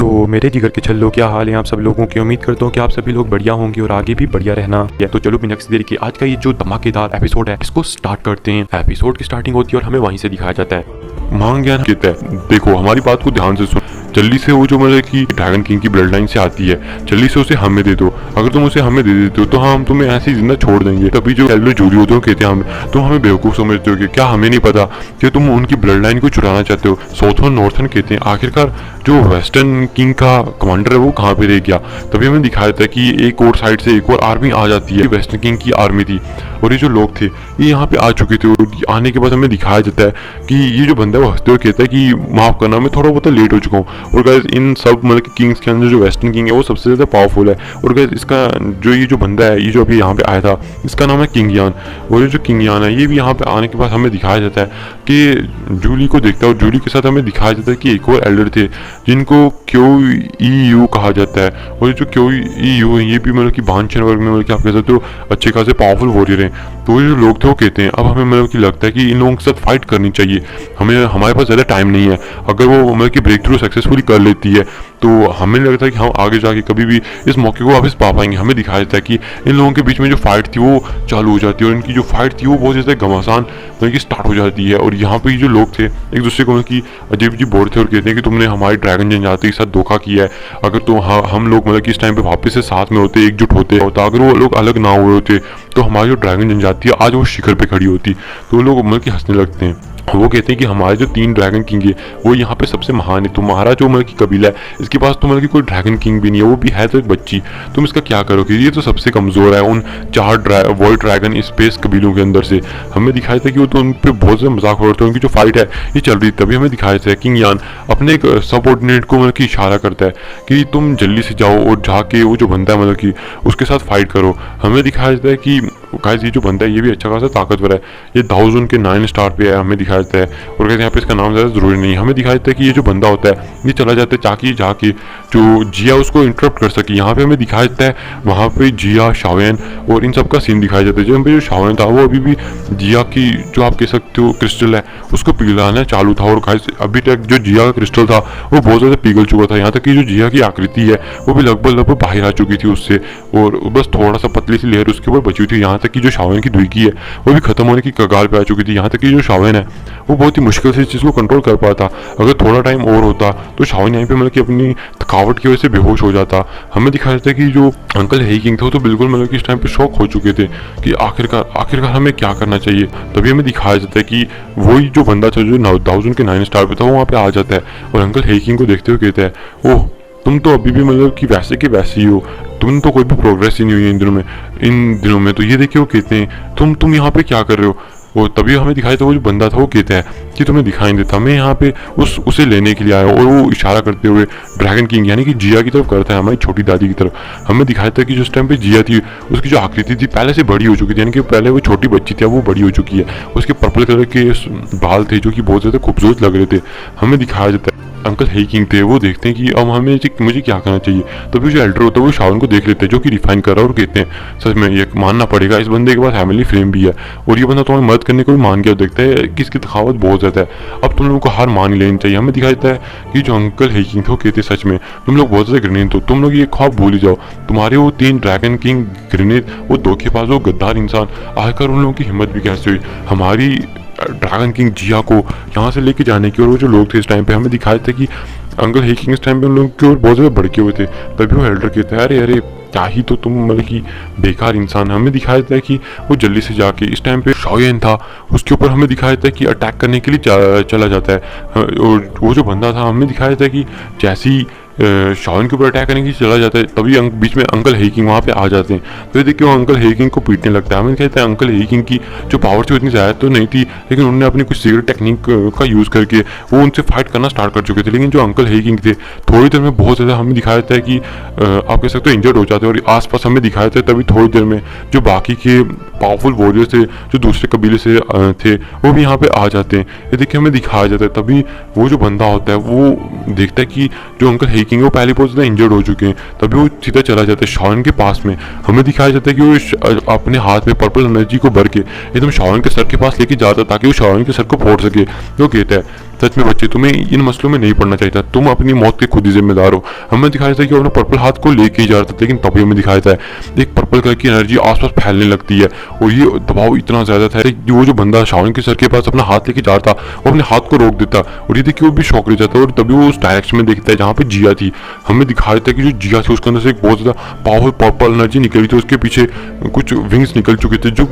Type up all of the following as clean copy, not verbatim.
मेरे जिगर के छल्लो, क्या हाल है आप सब लोगों की। उम्मीद करता हूँ कि आप सभी लोग बढ़िया होंगे और आगे भी बढ़िया रहना है। तो चलो बिना किसी देरी के आज का ये जो धमाकेदार एपिसोड है इसको स्टार्ट करते हैं। एपिसोड की स्टार्टिंग होती है और हमें वहीं से दिखाया जाता है। मांग ज्ञान कहता है, देखो हमारी बात को ध्यान से सुन, जल्दी से वो जो मतलब कि ड्रैगन किंग की ब्लड लाइन से आती है, जल्दी से उसे हमें दे दो। अगर तुम उसे हमें दे देते हो तो हम तुम्हें ऐसे ही जिंदा छोड़ देंगे। तभी जो एल्डर जूरी होते हो कहते हैं हमें, तुम हमें बेवकूफ समझते हो कि क्या हमें नहीं पता कि तुम उनकी ब्लड लाइन को चुराना चाहते हो। साउथर्न नॉर्थर्न कहते हैं आखिरकार जो वेस्टर्न किंग का कमांडर है वो कहाँ पे रह गया। तभी हमें दिखाया था कि एक और साइड से एक और आर्मी आ जाती है। वेस्टर्न किंग की आर्मी थी और ये जो लोग थे ये यहाँ पे आ चुके थे। और आने के बाद हमें दिखाया जाता है कि ये जो बंदा है वो हंसते हुए कहता है कि माफ करना मैं थोड़ा बहुत लेट हो चुका हूँ। और गाइस इन सब मतलब कि किंग्स के अंदर जो वेस्टर्न किंग है वो सबसे ज़्यादा पावरफुल है। और गाइस इसका जो ये जो बंदा है ये जो अभी यहाँ पे आया था इसका नाम है किंग यान। और ये जो किंग यान है ये भी यहाँ पे आने के बाद हमें दिखाया जाता है कि जूली को देखता है और जूली के साथ हमें दिखाया जाता है कि एक और एल्डर थे जिनको क्यू कहा जाता है। और ये जो क्यू है ये भी मतलब कि बांचन वर्ग में मतलब कि आप कह सकते हो अच्छे खासे पावरफुल वॉरियर हैं। तो ये जो लोग थे वो कहते हैं अब हमें मतलब कि लगता है कि इन लोगों के साथ फाइट करनी चाहिए, हमारे पास ज़्यादा टाइम नहीं है। अगर वो मतलब कि ब्रेक थ्रू सक्सेसफुली कर लेती है तो हमें लगता है कि हम आगे जाके कभी भी इस मौके को वापस पा पाएंगे। हमें दिखाया जाता है कि इन लोगों के बीच में जो फाइट थी वो चालू हो जाती है और इनकी जो फाइट थी वो बहुत ज़्यादा घमासान मतलब कि स्टार्ट हो जाती है। और यहाँ पे जो लोग थे एक दूसरे को मतलब कि अजीब अजीब बोलते थे और कहते हैं कि तुमने हमारी ड्रैगन जनजाति के साथ धोखा किया है। अगर तो हम लोग मतलब कि इस टाइम पे वापस से साथ में होते, एकजुट होते, अगर वो लोग अलग ना हुए होते तो हमारी जो ड्रैगन जनजाति है आज वो शिखर पे खड़ी होती। तो वो लोग मतलब कि हंसने लगते हैं। वो कहते हैं कि हमारे जो 3 ड्रैगन किंग है वो यहाँ पे सबसे महान है। तुम्हारा जो मतलब कि कबीला है इसके पास तो मतलब कि कोई ड्रैगन किंग भी नहीं है, वो भी है तो एक बच्ची। तुम इसका क्या करोगे, ये तो सबसे कमजोर है उन 4 वर्ल्ड ड्रैगन स्पेस कबीलों के अंदर से। हमें दिखाया था कि वो तो उन पर बहुत ज़्यादा मजाक हो रहा था, उनकी जो फाइट है ये चल रही। तभी हमें दिखाया था किंग यान अपने एक सबऑर्डिनेट को मतलब कि इशारा करता है कि तुम जल्दी से जाओ और जाके वो जो बंदा है मतलब कि उसके साथ फाइट करो। हमें दिखाया जाता है कि गाइस ये जो बंदा है ये भी अच्छा खासा ताकतवर है, ये 1000 के 9 स्टार पे है। हमें दिखाया जाता है और कहते हैं यहाँ पे इसका नाम ज़्यादा जरूरी नहीं है। हमें दिखाया जाता है कि ये जो बंदा होता है ये चला जाता है ताकि जाके जो जिया उसको इंटरप्ट कर सके। यहाँ पे हमें दिखाया जाता है वहाँ पे जिया, शावेन और इन सब का सीन दिखाया जाता है। जब जो शावेन था वो अभी भी जिया की जो आप कह सकते हो क्रिस्टल है उसको पिघलाना चालू था। और गाइस अभी तक जो जिया का क्रिस्टल था वो बहुत ज़्यादा पिघल चुका था, यहाँ तक कि जो जिया की आकृति है वो भी लगभग बाहर आ चुकी थी उससे और बस थोड़ा सा पतली सी लेयर उसके ऊपर बची हुई थी। यहाँ तक कि जो शावेन की दुर्गी है वो भी खत्म होने की कगार पे आ चुकी थी। यहाँ तक कि जो शावेन है वो बहुत ही मुश्किल से इस चीज़ को कंट्रोल कर पाता। अगर थोड़ा टाइम और होता तो शावेन यहाँ पे मतलब कि अपनी थकावट की वजह से बेहोश हो जाता। हमें दिखाया जाता है कि जो अंकल हेई किंग थे वो तो बिल्कुल मतलब कि इस टाइम पे शॉक हो चुके थे कि आखिरकार हमें क्या करना चाहिए। तभी हमें दिखाया जाता है कि वही जो बंदा था जो 1000 के 9 स्टार पे था वो वहाँ पे आ जाता है और अंकल हेई किंग को देखते हुए कहता है, ओह तुम तो अभी भी मतलब कि वैसे के वैसे ही हो, तुम तो कोई भी प्रोग्रेस ही नहीं हुई इन दिनों में। तो ये देखिए वो कहते हैं तुम यहाँ पे क्या कर रहे हो। वो तभी हमें दिखाई था वो जो बंदा था वो कहता है कि तुम्हें दिखाई देता मैं यहाँ पे उसे लेने के लिए आया हूँ। और वो इशारा करते हुए ड्रैगन किंग यानी कि जिया की तरफ करता है, हमारी छोटी दादी की तरफ। हमें दिखाया था कि जिस टाइम पे जिया थी उसकी जो आकृति थी पहले से बड़ी हो चुकी थी, यानी कि पहले वो छोटी बच्ची थी अब वो बड़ी हो चुकी है। उसके पर्पल कलर के बाल थे जो कि बहुत ज़्यादा खूबसूरत लग रहे थे। हमें दिखाया जाता है अंकल हेई किंग थे वो देखते हैं कि अब मुझे क्या करना चाहिए। तभी जो एल्डर होता है वो शावन को देख लेते हैं जो कि रिफाइन कर रहा है और कहते हैं सच में ये मानना पड़ेगा इस बंदे के पास फैमिली फ्रेम भी है और ये बंदा तुम्हें मदद करने को भी मान गया। देखता है कि इसकी तखावत बहुत ज़्यादा है, अब तुम लोगों को हार मान ही लेनी चाहिए। हमें दिखाई देता है कि जो अंकल हेई किंग थे वो कहते सच में तुम लोग बहुत ज़्यादा ग्रेनेड हो, तुम लोग ये ख्वाब भूल ही जाओ। तुम्हारे वो 3 ड्रैगन किंग ग्रेनेड वो धोखेबाज वो गद्दार इंसान आखिर उन लोगों की हिम्मत भी कैसे हुई हमारी ड्रैगन किंग जिया को यहाँ से लेके जाने की। और वो जो लोग थे इस टाइम पे हमें दिखाया था कि अंकल हेई किंग इस टाइम पे उन लोगों की ओर बहुत ज़्यादा भड़के हुए थे। तभी वो एल्डर कहता है अरे क्या ही तो तुम मतलब कि बेकार इंसान। हमें दिखाया जाता है कि वो जल्दी से जाके इस टाइम पे शावेन था उसके ऊपर हमें दिखाया जाता है कि अटैक करने के लिए चला जाता है। और वो जो बंदा था हमें दिखाया जाता है कि जैसी शावेन के ऊपर अटैक करने की चला जाता है तभी बीच में अंकल हेई किंग वहाँ पे आ जाते हैं। तो ये देखिए वो अंकल हेई किंग को पीटने लगता है। हमें कहता है अंकल हेई किंग की जो पावर थी उतनी ज़्यादा तो नहीं थी लेकिन उन्होंने अपनी कुछ सीक्रेट टेक्निक का यूज़ करके वो उनसे फाइट करना स्टार्ट कर चुके थे। लेकिन जो अंकल हेई किंग थे थोड़ी देर में बहुत ज़्यादा हमें दिखाया जाता है कि आप कह सकते हो इंजर्ड हो जाते हैं और आसपास हमें दिखाया जाता है। तभी थोड़ी देर में जो बाकी के पावरफुल वॉरियर्स थे जो दूसरे कबीले से थे वो भी यहाँ पे आ जाते हैं। ये देखिए हमें दिखाया जाता है। तभी वो जो बंदा होता है वो देखता है कि जो अंकल हेई किंग है वो पहले बहुत ज़्यादा इंजर्ड हो चुके हैं। तभी वो सीधा चला जाता है शावन के पास में। हमें दिखाया जाता है कि वो अपने हाथ में पर्पल एनर्जी को भर के एकदम शावन के सर के पास लेके जाता है ताकि वो शावन के सर को फोड़ सके। वो कहता है सच में बच्चे, तुम्हें इन मसलों में नहीं पड़ना चाहिए था, तुम अपनी मौत के खुद ही जिम्मेदार हो। हमें दिखाया था कि वो अपना पर्पल हाथ को लेके ही जा रहा था, लेकिन तभी हमें दिखाया था एक पर्पल कलर की एनर्जी आसपास फैलने लगती है और ये दबाव इतना ज्यादा था कि वो जो बंदा शावन के सर के पास अपना हाथ लेके जा रहा था वो अपने हाथ को रोक देता और ये देखिए वो भी शौक रह जाता है और तभी वो उस डायरेक्शन में देखता है जहाँ पे जिया थी। हमें दिखाया था कि जो जिया थी उसके अंदर से एक बहुत ज्यादा पावरफुल पर्पल एनर्जी निकली थी, उसके पीछे कुछ विंग्स निकल चुके थे जो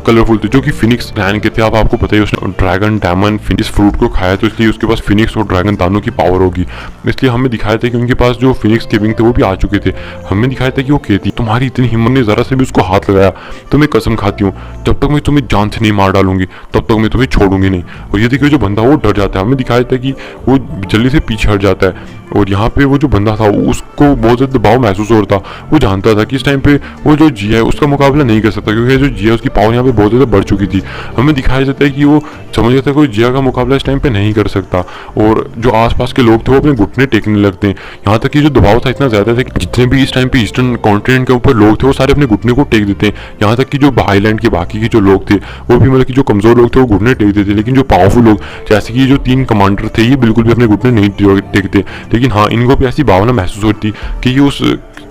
कलरफुल थे, जो कि फिनिक्स क्लैन के थे। अब आपको पता है उसने ड्रैगन डायमंड फिनिक्स फ्रूट को खाया तो इसलिए उसके पास फिनिक्स और ड्रैगन दोनों की पावर होगी। इसलिए हमें दिखाया था कि उनके पास जो फिनिक्स के विंग थे वो भी आ चुके थे। हमें दिखाया था कि वो कहती तुम्हारी इतनी हिम्मत ने जरा से भी उसको हाथ लगाया तो मैं कसम खाती हूँ जब तक मैं तुम्हें जान से नहीं मार डालूंगी तब तक मैं तुम्हें छोड़ूंगी नहीं। और ये देखिए जो बंदा वो डर जाता है, हमें दिखाया था कि वो जल्दी से पीछे हट जाता है और यहाँ पे वो जो बंदा था उसको बहुत ज़्यादा दबाव महसूस हो रहा था। वो जानता था कि इस टाइम पे वो जो जिया है उसका मुकाबला नहीं कर सकता क्योंकि जो जिया उसकी पावर यहाँ पे बहुत ज़्यादा बढ़ चुकी थी। हमें दिखाया जाता है कि वो समझ गया था कोई जिया का मुकाबला इस टाइम पे नहीं कर सकता और जो आसपास के लोग थे वो अपने घुटने टेकने लगते हैं। यहाँ तक कि जो दबाव था इतना ज़्यादा था कि जितने भी इस टाइम पे ईस्टर्न कॉन्टिनेंट के ऊपर लोग थे वो सारे अपने घुटने को टेक देते हैं। यहाँ तक कि जो आइलैंड के बाकी के जो लोग थे वो भी मतलब कि जो कमज़ोर लोग थे वो घुटने टेक देते, लेकिन जो पावरफुल लोग जैसे कि जो 3 कमांडर थे ये बिल्कुल भी अपने घुटने नहीं टेकते। लेकिन हाँ, इनको भी ऐसी भावना महसूस होती कि ये उस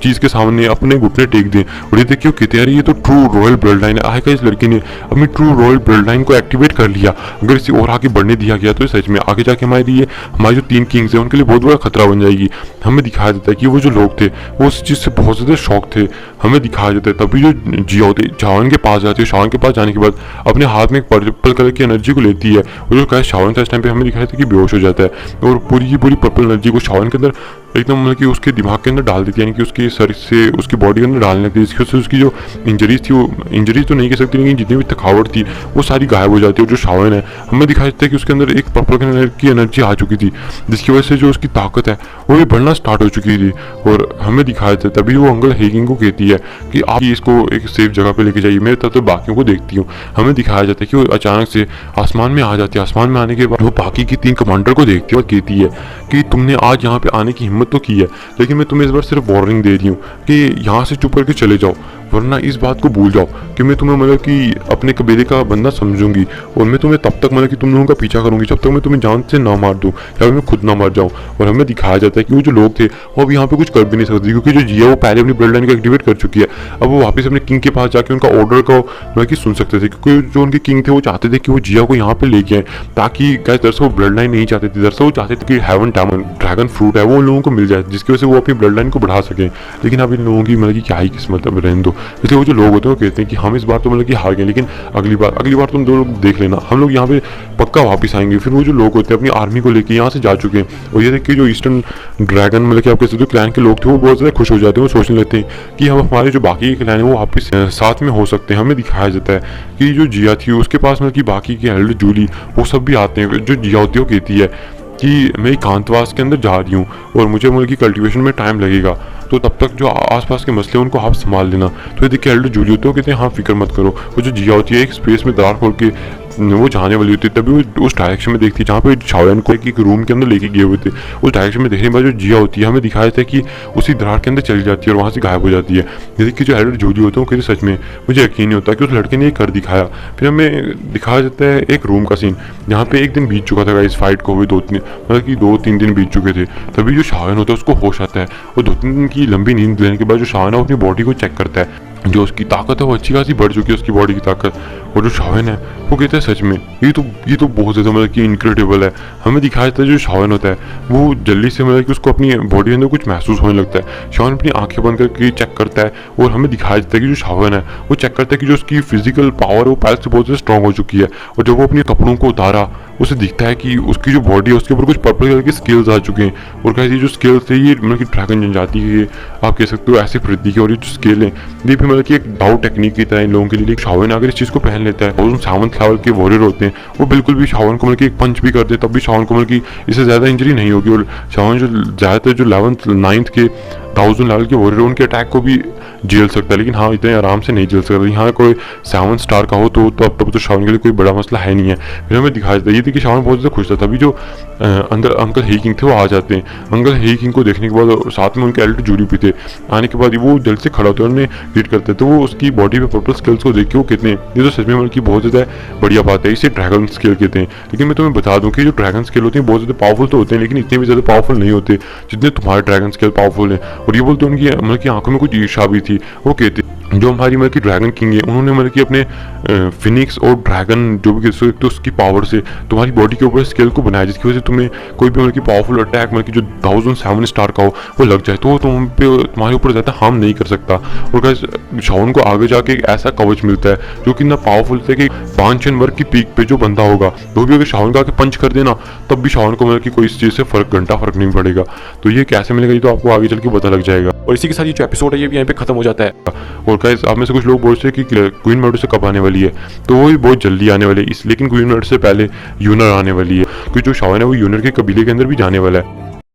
चीज के सामने अपने घुटने टेक दें। और ये देखिए कहते हैं ये तो ट्रू रॉयल ब्लड लाइन है। आखिर इस लड़की ने अपनी ट्रू रॉयल ब्लड लाइन को एक्टिवेट कर लिया। अगर इसे और आगे बढ़ने दिया गया तो सच में आगे जाके हमारी जो 3 किंग्स हैं उनके लिए बहुत बड़ा खतरा बन जाएगी। हमें दिखाया जाता है कि वो जो लोग थे वो उस चीज से बहुत ज्यादा शौक थे। हमें दिखाया जाता है तभी जो जिया होती है शावन के पास जाती है, शावन के पास जाने के बाद अपने हाथ में एक पर्पल कलर की एनर्जी को लेती है और जो कहा शावन था इस टाइम पे हमें दिखाया था कि बेहोश हो जाता है और पूरी की पूरी पर्पल एनर्जी को शावन के अंदर एकदम मतलब कि उसके दिमाग के अंदर डाल देती है, यानी कि उसके सर से उसकी बॉडी के अंदर डालने लगती है, जिसकी वजह से उसकी जो इंजरीज थी वो इंजरीज तो नहीं कह सकती लेकिन जितनी भी थकावट थी वो सारी गायब हो जाती है। और जो शावन है हमें दिखाया जाता है कि उसके अंदर एक पर्पल कलर की एनर्जी आ चुकी थी जिसकी वजह से जो उसकी ताकत है वो भी बढ़ना स्टार्ट हो चुकी थी। और हमें दिखाया जाता है तभी वो अंकल हेगिंग को कहती है कि आप इसको एक सेफ जगह पे लेके जाइए, मैं तब तो बाकियों को देखती हूँ। हमें दिखाया जाता है कि वो अचानक से आसमान में आ जाती है। आसमान में आने के बाद वो बाकी की 3 कमांडर को देखती है और कहती है कि तुमने आज यहाँ पे आने की हिम्मत तो की है लेकिन मैं तुम्हें इस बार सिर्फ वार्निंग दे रही हूँ कि यहाँ से चुप करके चले जाओ, वरना इस बात को भूल जाओ कि मैं तुम्हें मतलब कि अपने कबीले का बंदा समझूंगी और मैं तुम्हें तब तक मतलब कि तुम लोगों का पीछा करूंगी जब तक मैं तुम्हें जान से ना मार दूं या मैं खुद ना मर जाऊं। और हमें दिखाया जाता है कि वो जो लोग थे वो अब यहाँ पे कुछ कर भी नहीं सकते क्योंकि जो जिया वो पहले अपनी ब्लड लाइन को एक्टिवेट कर चुकी है। अब वो वापस अपने किंग के पास जाके उनका ऑर्डर को मतलब कि सुन सकते थे क्योंकि जो उनके किंग थे वो चाहते थे कि वो जिया को यहाँ पे लेके आए ताकि दरअसल वो ब्लड लाइन नहीं चाहते थे, दरअसल वो चाहते थे कि हेवन डायमंड ड्रैगन फ्रूट है वो उन लोगों को मिल जाए जिसकी वजह से वो अपनी ब्लड लाइन को बढ़ा सकें। लेकिन अब इन लोगों की मतलब कि क्या ही किस्मत है, रहने दो। इसलिए वो जो लोग होते हैं वो कहते हैं कि हम इस बार तो मतलब कि हार गए लेकिन अगली बार तुम 2 लोग देख लेना, हम लोग यहाँ पे पक्का वापस आएंगे। फिर वो जो लोग होते हैं अपनी आर्मी को लेके यहाँ से जा चुके हैं और ये देख के जो ईस्टर्न ड्रैगन मतलब कि आप कह सकते हो क्लैन के लोग थे वो बहुत ज़्यादा खुश हो जाते हैं। वो सोचने लगते हैं कि हम हमारे जो बाकी के क्लैन है वो वापस साथ में हो सकते हैं। हमें दिखाया जाता है कि जो जिया थी उसके पास मतलब कि बाकी के एल्डर जूली वो सब भी आते हैं। जो जिया होती है वो कहती है कि मैं एकांतवास के अंदर जा रही हूँ और मुझे मतलब कि कल्टीवेशन में टाइम लगेगा तो तब तक जो आसपास के मसले हैं उनको आप संभाल लेना। तो ये देखिए एल्डर जूली होते हैं कहते हैं हाँ फिक्र मत करो। वो जो जिया होती है एक स्पेस में दरार खोल के वो जाने वाली होती है तभी वो उस डायरेक्शन में देखती है जहाँ पे शाओलिन को एक रूम के अंदर लेके गए हुए थे। उस डायरेक्शन में देखने के बाद जो जिया होती है हमें दिखाया जाता है कि उसी दरार के अंदर चली जाती है और वहाँ से गायब हो जाती है। जैसे कि जो एल्डर जूली होते हैं वो कहते सच में मुझे यकीन नहीं होता कि उस लड़के ने ये कर दिखाया। फिर हमें दिखाया जाता है एक रूम का सीन जहाँ पे एक दिन बीत चुका था इस फाइट को हुए 2-3 दिन बीत चुके थे। तभी जो शाओलिन होता है उसको होश आता है और 2-3 दिन की लंबी नींद लेने के बाद जो शाओलिन है अपनी बॉडी को चेक करता है। जो उसकी ताकत है वो अच्छी खासी बढ़ चुकी है उसकी बॉडी की ताकत। और जो शाओलिन है वो कहता है सच में ये तो बहुत ज़्यादा मतलब कि इनक्रेडिबल है। हमें दिखाया जाता है जो शाओलिन होता है वो जल्दी से मतलब कि उसको अपनी बॉडी के अंदर कुछ महसूस होने लगता है। शाओलिन अपनी आंखें बंद करके चेक करता है और हमें दिखाया जाता है कि जो शाओलिन है वो चेक करता है कि जो उसकी फिजिकल पावर है वो पहले से बहुत ज़्यादा स्ट्रॉन्ग हो चुकी है। और जब वो अपने कपड़ों को उतारा उसे दिखता है कि उसकी जो बॉडी है उसके ऊपर कुछ पर्पल कलर के स्केल्स आ चुके हैं और कहती है जो स्केल्स थे ये मतलब कि ड्रैगन जनजाति के आप कह सकते हो ऐसे वृद्धि के और ये जो स्केल है ये भी मतलब कि एक दाव टेक्निक की तरह इन लोगों के लिए। शाओलिन अगर इस चीज़ को पहन लेता है और 7th लेवल के वॉरियर होते हैं वो बिल्कुल भी शाओलिन को मतलब कि एक पंच भी कर दे तब भी शाओलिन को मतलब कि इससे ज़्यादा इंजरी नहीं होगी। और शाओलिन जो ज़्यादातर जो 11th 9th के 1000 लेवल के वॉरियर उनके अटैक को भी झेल सकता है, लेकिन हाँ इतने आराम से नहीं झेल सकता। यहाँ कोई 7 स्टार का हो तो अब तो श्रावण के लिए कोई बड़ा मसला है नहीं है। फिर हमें दिखाया जाता है ये थी कि श्रावण बहुत ज़्यादा खुश था। तभी जो अंदर अंकल हे किंग थे वो आ जाते हैं। अंकल हे किंग को देखने के बाद साथ में उनके एल्डर जूली भी थे। आने के बाद वो जल्द से खड़ा होते हैं, उन्हें ग्रीट करते हैं। तो वो उसकी बॉडी पे पर्पल स्केल्स को देख के वो कहते हैं ये तो सच में मतलब की बहुत ज़्यादा बढ़िया बात है, इसे ड्रैगन स्केल कहते हैं। लेकिन मैं तुम्हें बता दूं कि जो ड्रैगन स्केल होते हैं बहुत ज़्यादा पावरफुल तो होते हैं, लेकिन इतने भी ज़्यादा पावरफुल नहीं होते जितने तुम्हारे ड्रैगन स्केल पावरफुल है। और ये बोलते उनकी मतलब की आंखों में कुछ ईर्ष्या भी थी। वो कहते जो हमारी मतलब की ड्रैगन किंग है उन्होंने मतलब कि अपने फिनिक्स और ड्रैगन जो भी कह तो उसकी पावर से तुम्हारी बॉडी के ऊपर स्केल को बनाया, जिसकी वजह से तुम्हें कोई भी मतलब की पावरफुल अटैक मतलब की जो 1007 स्टार का हो वो लग जाए तो तुम पे तुम्हारे ऊपर ज़्यादा हार्म नहीं कर सकता। और गाइस शाओन को आगे जाके एक ऐसा कवच मिलता है जो कि इतना पावरफुल है कि 5 वर्ग की पीक पे जो बंदा होगा वो भी अगर शाओन का आके पंच कर देना तब भी शाओन को मतलब कि कोई इस चीज़ से घंटा फर्क नहीं पड़ेगा। तो ये कैसे मिलेगा ये तो आपको आगे चल के पता लग जाएगा। और इसी के साथ ये जो एपिसोड है ये भी यहाँ पे खत्म हो जाता है। और गाइस आप में से कुछ लोग बोलते हैं कि क्वीन मेडो से कब आने वाली है, तो वो भी बहुत जल्दी आने वाली है। लेकिन क्वीन मेडो से पहले यूनर आने वाली है, क्योंकि जो शाओन है वो यूनर के कबीले के अंदर भी जाने वाला है।